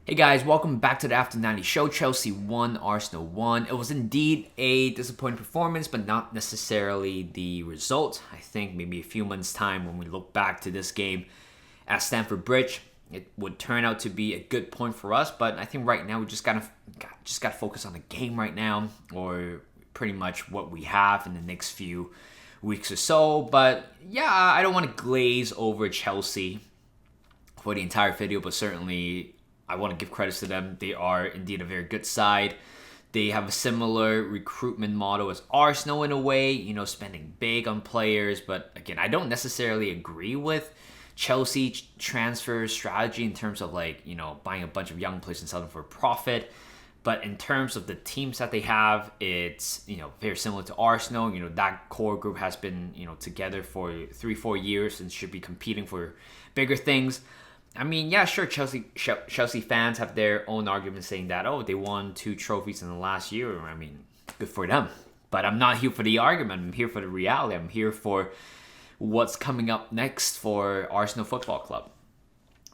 Hey guys, welcome back to the After 90 show. Chelsea won, Arsenal won. It was indeed a disappointing performance, but not necessarily the result. I think maybe a few months' time when we look back to this game at Stamford Bridge, it would turn out to be a good point for us. But I think right now we just gotta focus on the game right now, or pretty much what we have in the next few weeks or so. But yeah, I don't want to glaze over Chelsea for the entire video, but certainly I want to give credit to them. They are indeed a very good side. They have a similar recruitment model as Arsenal in a way, spending big on players. But again, I don't necessarily agree with Chelsea transfer strategy in terms of buying a bunch of young players and selling for a profit. But in terms of the teams that they have, it's very similar to Arsenal. That core group has been together for 3-4 years and should be competing for bigger things. I mean, yeah, sure. Chelsea fans have their own argument saying that they won 2 trophies in the last year. I mean, good for them. But I'm not here for the argument. I'm here for the reality. I'm here for what's coming up next for Arsenal Football Club.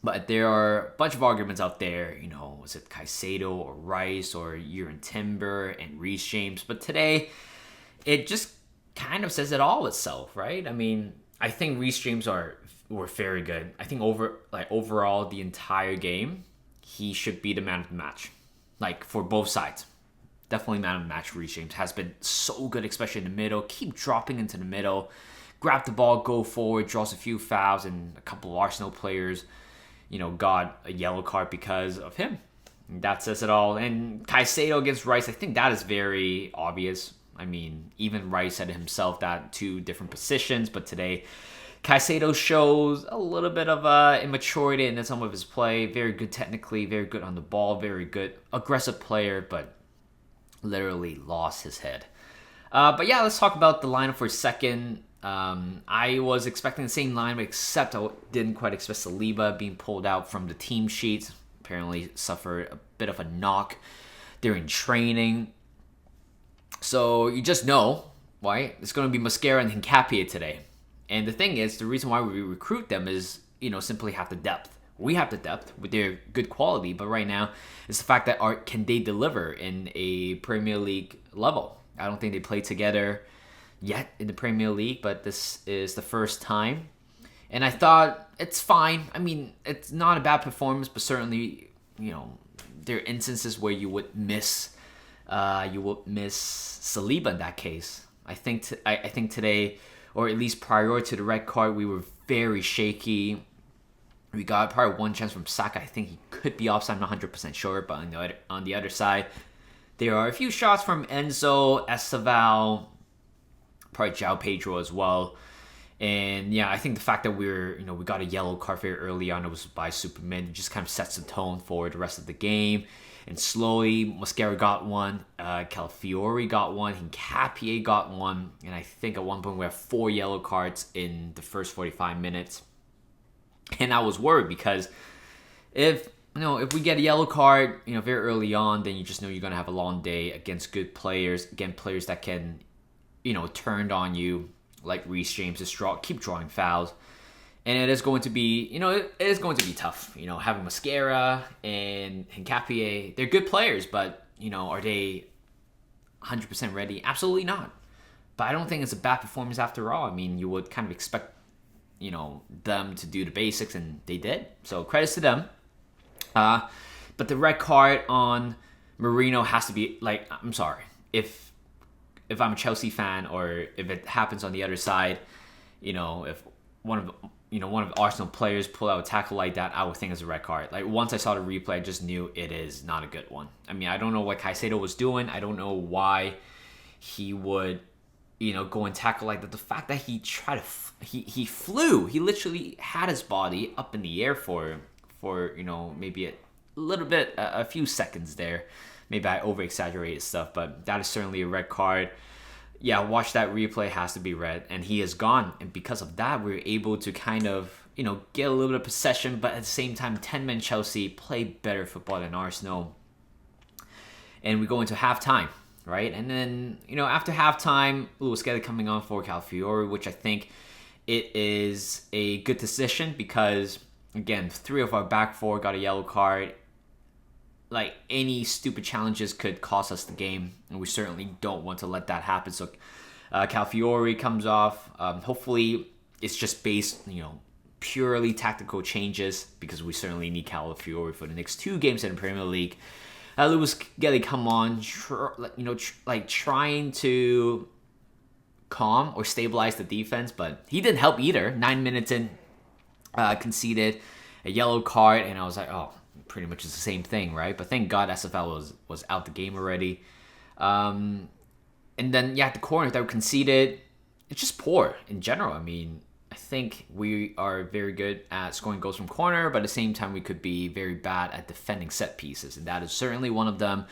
But there are a bunch of arguments out there. Was it Caicedo or Rice or Jurgen Timber and Reece James? But today, it just kind of says it all itself, right? I mean, I think Reece James were very good. I think overall the entire game, he should be the man of the match. Like for both sides. Definitely man of the match. Reece James has been so good, especially in the middle. Keep dropping into the middle. Grab the ball, go forward, draws a few fouls, and a couple of Arsenal players, got a yellow card because of him. And that says it all. And Caicedo against Rice, I think that is very obvious. I mean, even Rice said himself that 2 different positions, but today Caicedo shows a little bit of immaturity in some of his play. Very good technically, very good on the ball, very good aggressive player, but literally lost his head. But yeah, let's talk about the lineup for a second. I was expecting the same lineup, except I didn't quite expect Saliba being pulled out from the team sheet. Apparently suffered a bit of a knock during training. So you just know, right? It's going to be Mosquera and Hincapié today. And the thing is, the reason why we recruit them is, simply have the depth. We have the depth with their good quality, but right now, it's the fact that can they deliver in a Premier League level? I don't think they played together yet in the Premier League, but this is the first time. And I thought it's fine. I mean, it's not a bad performance, but certainly, there are instances where you would miss Saliba in that case. I think today, or at least prior to the red card, we were very shaky. We got probably one chance from Saka. I think he could be offside. I'm not 100% sure, but on the other side, there are a few shots from Enzo, Esteval, probably João Pedro as well. And yeah, I think the fact that we got a yellow card very early on, it was by Superman, it just kind of sets the tone for the rest of the game. And slowly, Mosquera got one, Calafiori got one, Hincapié got one, and I think at one point we have 4 yellow cards in the first 45 minutes. And I was worried because if we get a yellow card, very early on, then you just know you're gonna have a long day against good players, against players that can, turn on you, like Reece James, keep drawing fouls. And it is going to be, it is going to be tough. Having Mosquera and Hincapié, they're good players, but, are they 100% ready? Absolutely not. But I don't think it's a bad performance after all. I mean, you would kind of expect, them to do the basics, and they did. So credits to them. But the red card on Merino has to be, I'm sorry. If I'm a Chelsea fan, or if it happens on the other side, if one of Arsenal players pull out a tackle like that, I would think it's a red card. Like, once I saw the replay, I just knew it is not a good one. I mean, I don't know what Caicedo was doing. I don't know why he would, go and tackle like that. The fact that he tried to, he flew. He literally had his body up in the air for maybe a little bit, a few seconds there. Maybe I over-exaggerated stuff, but that is certainly a red card. Yeah, watch that replay, has to be red, and he is gone. And because of that, we were able to kind of, get a little bit of possession, but at the same time, 10-man Chelsea played better football than Arsenal. And we go into halftime, right? And then, after halftime, Mosquera coming on for Calafiori, which I think it is a good decision because, again, 3 of our back 4 got a yellow card. like any stupid challenges could cost us the game, and we certainly don't want to let that happen. So Calafiori comes off. Hopefully, it's just based, purely tactical changes, because we certainly need Calafiori for the next 2 games in the Premier League. Lewis Kelly come on, trying to calm or stabilize the defense, but he didn't help either. 9 minutes in, conceded a yellow card, and I was like, oh, pretty much it's the same thing, right? But thank God SFL was out the game already. And then, the corner that we conceded, it's just poor in general. I mean, I think we are very good at scoring goals from corner, but at the same time, we could be very bad at defending set pieces, and that is certainly one of them.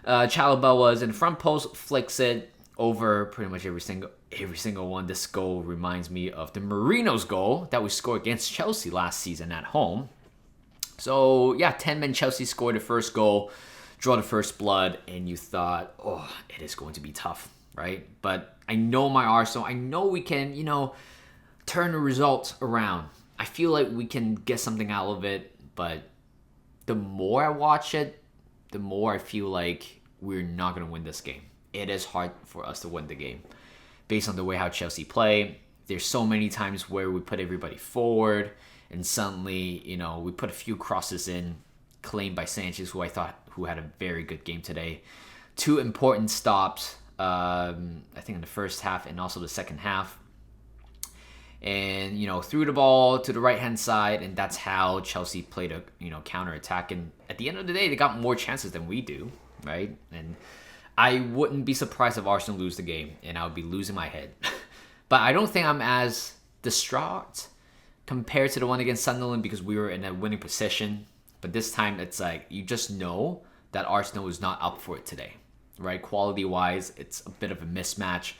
Chalobah was in the front post, flicks it over pretty much every single one. This goal reminds me of the Merino's goal that we scored against Chelsea last season at home. So, 10-man Chelsea scored the first goal, draw the first blood, and you thought, oh, it is going to be tough, right? But I know my Arsenal. I know we can, turn the results around. I feel like we can get something out of it, but the more I watch it, the more I feel like we're not going to win this game. It is hard for us to win the game based on the way how Chelsea play. There's so many times where we put everybody forward, and suddenly, we put a few crosses in, claimed by Sanchez, who had a very good game today. 2 important stops, I think in the first half and also the second half. And, threw the ball to the right-hand side, and that's how Chelsea played a, counter-attack. And at the end of the day, they got more chances than we do, right? And I wouldn't be surprised if Arsenal lose the game, and I would be losing my head. But I don't think I'm as distraught compared to the one against Sunderland, because we were in a winning position. But this time, it's like, you just know that Arsenal is not up for it today, right? Quality-wise, it's a bit of a mismatch.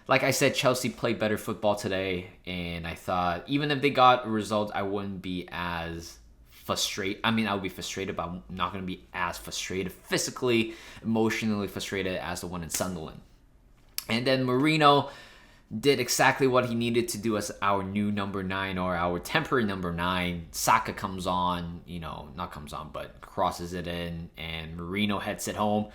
Like I said, Chelsea played better football today, and I thought even if they got a result, I wouldn't be as frustrated. I mean, I would be frustrated, but I'm not going to be as frustrated, physically, emotionally frustrated as the one in Sunderland. And then Merino did exactly what he needed to do as our new number 9, or our temporary number 9. Saka comes on, but crosses it in, and Merino heads it home.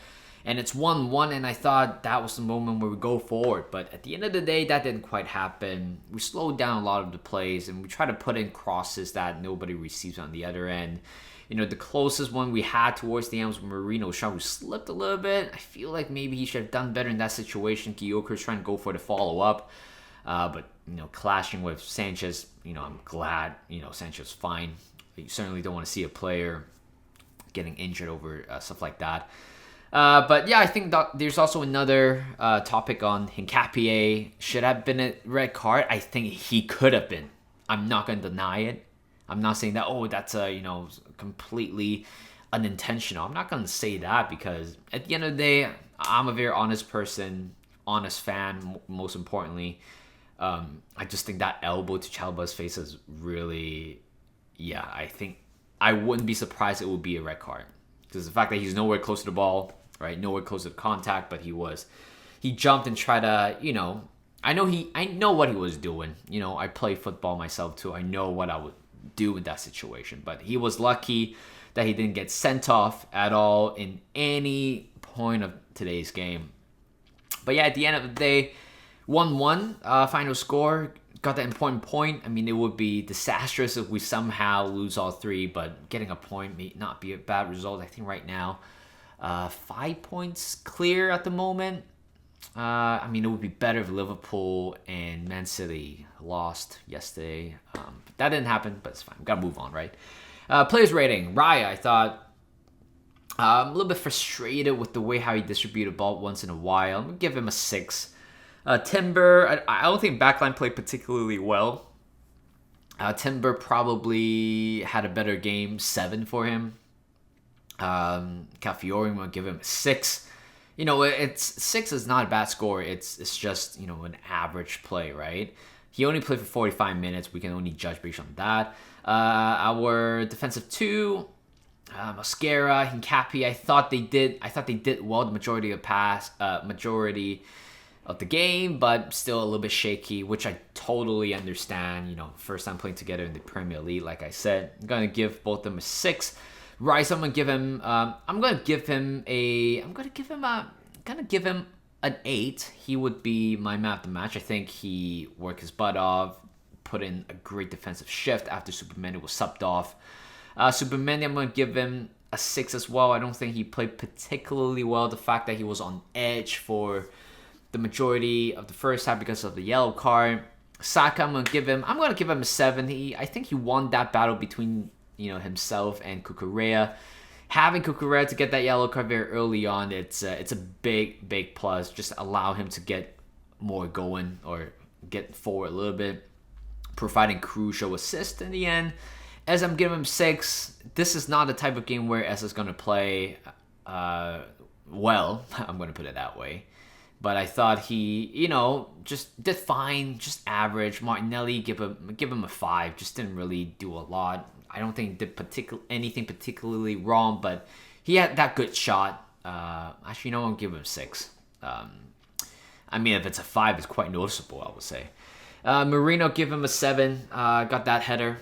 And it's 1-1, and I thought that was the moment where we go forward. But at the end of the day, that didn't quite happen. We slowed down a lot of the plays, and we try to put in crosses that nobody receives on the other end. The closest one we had towards the end was Merino's shot, who slipped a little bit. I feel like maybe he should have done better in that situation. Gyoker's trying to go for the follow-up. But, clashing with Sanchez, I'm glad, Sanchez fine. You certainly don't want to see a player getting injured over stuff like that. But I think there's also another topic on Hincapié. Should have been a red card. I think he could have been. I'm not going to deny it. I'm not saying that, that's completely unintentional. I'm not going to say that, because at the end of the day, I'm a very honest person, honest fan, most importantly. I just think that elbow to Chalobah's face is really, I think I wouldn't be surprised it would be a red card. Because the fact that he's nowhere close to the ball, right? Nowhere close to the contact, but he jumped and tried to, I know what he was doing. I play football myself too. I know what I would do in that situation. But he was lucky that he didn't get sent off at all in any point of today's game. But at the end of the day, 1-1 final score. Got that important point. I mean, it would be disastrous if we somehow lose all 3, but getting a point may not be a bad result. I think right now, 5 points clear at the moment. I mean, it would be better if Liverpool and Man City lost yesterday. That didn't happen, but it's fine. We've got to move on, right? Players rating. Raya, I thought, I'm a little bit frustrated with the way how he distributed the ball once in a while. I'm going to give him a 6. Timber, I don't think backline played particularly well. Timber probably had a better game, 7 for him. Calafiori, I'm going to give him a 6. It's 6 is not a bad score. It's just, an average play, right? He only played for 45 minutes. We can only judge based on that. Our defensive 2, Mascara, Hincapié, I thought they did well the majority of the game, but still a little bit shaky, which I totally understand. First time playing together in the Premier League, like I said. I'm going to give both of them a 6. Rice, I'm gonna give him. I'm gonna give him an 8. He would be my man of the match. I think he worked his butt off, put in a great defensive shift after Superman was subbed off. Superman, I'm gonna give him a 6 as well. I don't think he played particularly well. The fact that he was on edge for the majority of the first half because of the yellow card. Saka, I'm gonna give him a 7. I think he won that battle between himself and Cucurella. Having Cucurella to get that yellow card very early on, it's a big plus. Just allow him to get more going or get forward a little bit, providing crucial assist in the end. As I'm giving him 6, this is not the type of game where S is going to play well. I'm going to put it that way. But I thought he, just did fine, just average. Martinelli, give him a 5. Just didn't really do a lot. I don't think he did anything particularly wrong, but he had that good shot. Actually, I'll give him 6. I mean, if it's a 5, it's quite noticeable, I would say. Marino, give him a 7. Got that header,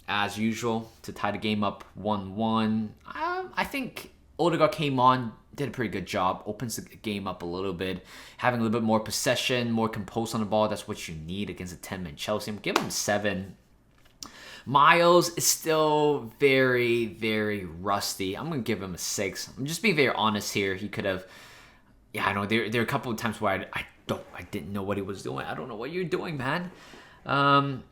as usual, to tie the game up 1-1. I think Odegaard came on, did a pretty good job, opens the game up a little bit, having a little bit more possession, more composed on the ball. That's what you need against a 10-man Chelsea. I'm giving him 7. Miles is still very, very rusty. I'm going to give him a 6. I'm just being very honest here. He could have... Yeah, I know. There are a couple of times where I didn't know what he was doing. I don't know what you're doing, man.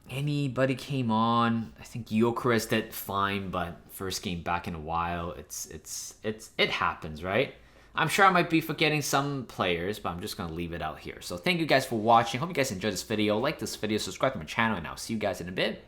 Anybody came on. I think Gyökeres did fine, but first game back in a while. It happens, right? I'm sure I might be forgetting some players, but I'm just going to leave it out here. So thank you guys for watching. Hope you guys enjoyed this video. Like this video, subscribe to my channel, and I'll see you guys in a bit.